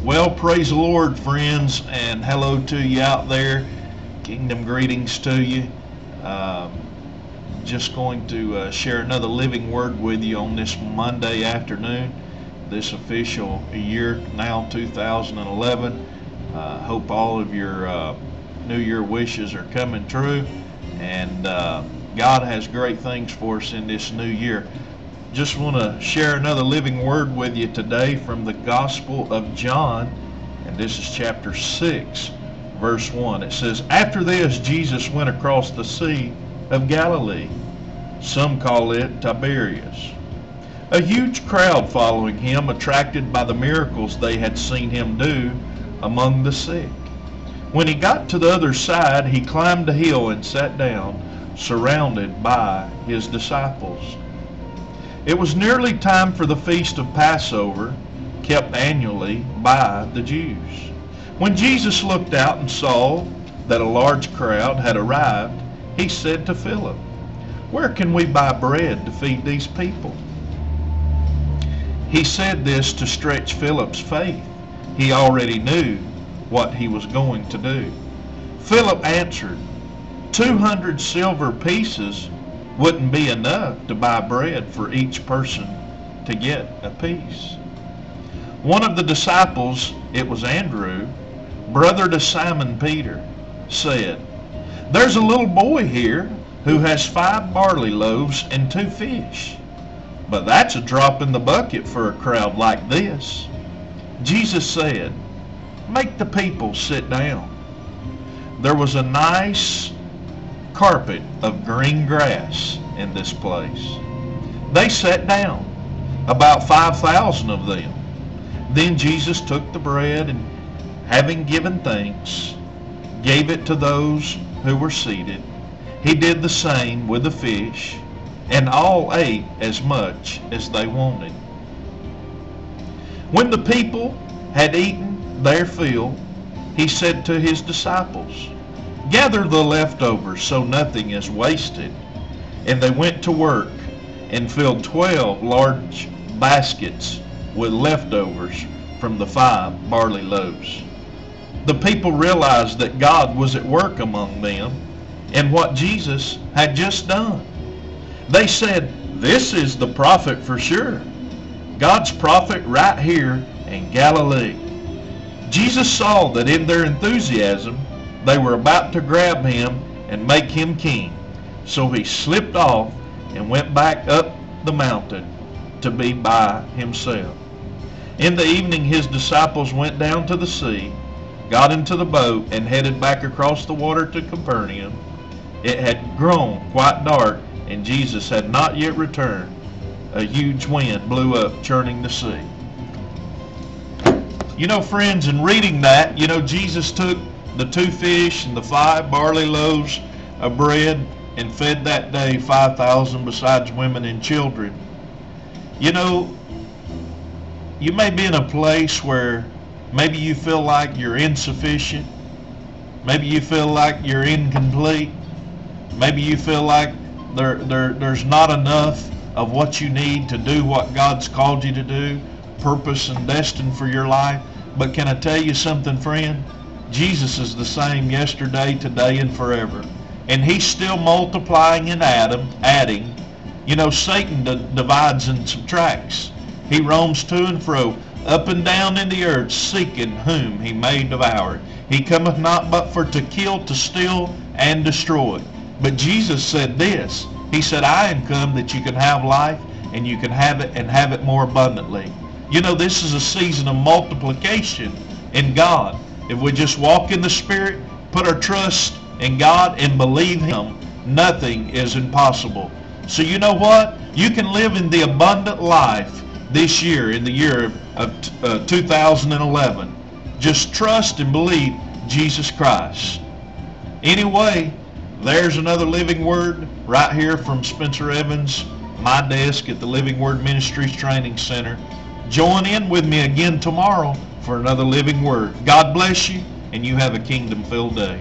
Well, praise the Lord, friends, and hello to you out there. Kingdom greetings to you. Um, just going to share another living word with you on this Monday afternoon, this official year now, 2011. Hope all of your New Year wishes are coming true, and God has great things for us in this new year. Just want to share another living word with you today from the Gospel of John, and this is chapter 6, verse 1. It says, "After this, Jesus went across the Sea of Galilee. Some call it Tiberias. A huge crowd following him, attracted by the miracles they had seen him do among the sick. When he got to the other side, he climbed a hill and sat down, surrounded by his disciples. It was nearly time for the feast of Passover, kept annually by the Jews. When Jesus looked out and saw that a large crowd had arrived, he said to Philip, 'Where can we buy bread to feed these people?' He said this to stretch Philip's faith. He already knew what he was going to do. Philip answered, 200 silver pieces wouldn't be enough to buy bread for each person to get a piece. One of the disciples, it was Andrew, brother to Simon Peter, said, 'There's a little boy here who has 5 barley loaves and 2 fish. But that's a drop in the bucket for a crowd like this.' Jesus said, 'Make the people sit down.' There was a nice carpet of green grass in this place. They sat down, about 5,000 of them. Then Jesus took the bread and, having given thanks, gave it to those who were seated. He did the same with the fish, and all ate as much as they wanted. When the people had eaten their fill, he said to his disciples, 'Gather the leftovers so nothing is wasted.' And they went to work and filled 12 large baskets with leftovers from the 5 barley loaves. The people realized that God was at work among them and what Jesus had just done. They said, 'This is the prophet for sure. God's prophet right here in Galilee.' Jesus saw that in their enthusiasm, they were about to grab him and make him king. So he slipped off and went back up the mountain to be by himself. In the evening, his disciples went down to the sea, got into the boat, and headed back across the water to Capernaum. It had grown quite dark, and Jesus had not yet returned. A huge wind blew up, churning the sea." You know, friends, in reading that, Jesus took the 2 fish and the 5 barley loaves of bread and fed that day 5,000 besides women and children. You may be in a place where maybe you feel like you're insufficient. Maybe you feel like you're incomplete. Maybe you feel like there's not enough of what you need to do what God's called you to do, purpose and destined for your life. But can I tell you something, friend? Jesus is the same yesterday, today, and forever. And he's still multiplying and adding. Satan divides and subtracts. He roams to and fro, up and down in the earth, seeking whom he may devour. He cometh not but for to kill, to steal, and destroy. But Jesus said this. He said, "I am come that you can have life, and you can have it and have it more abundantly." This is a season of multiplication in God. If we just walk in the Spirit, put our trust in God, and believe him, nothing is impossible. So you know what? You can live in the abundant life this year, in the year of 2011. Just trust and believe Jesus Christ. Anyway, there's another living word right here from Spencer Evans, my desk at the Living Word Ministries Training Center. Join in with me again tomorrow for another living word. God bless you, and you have a kingdom-filled day.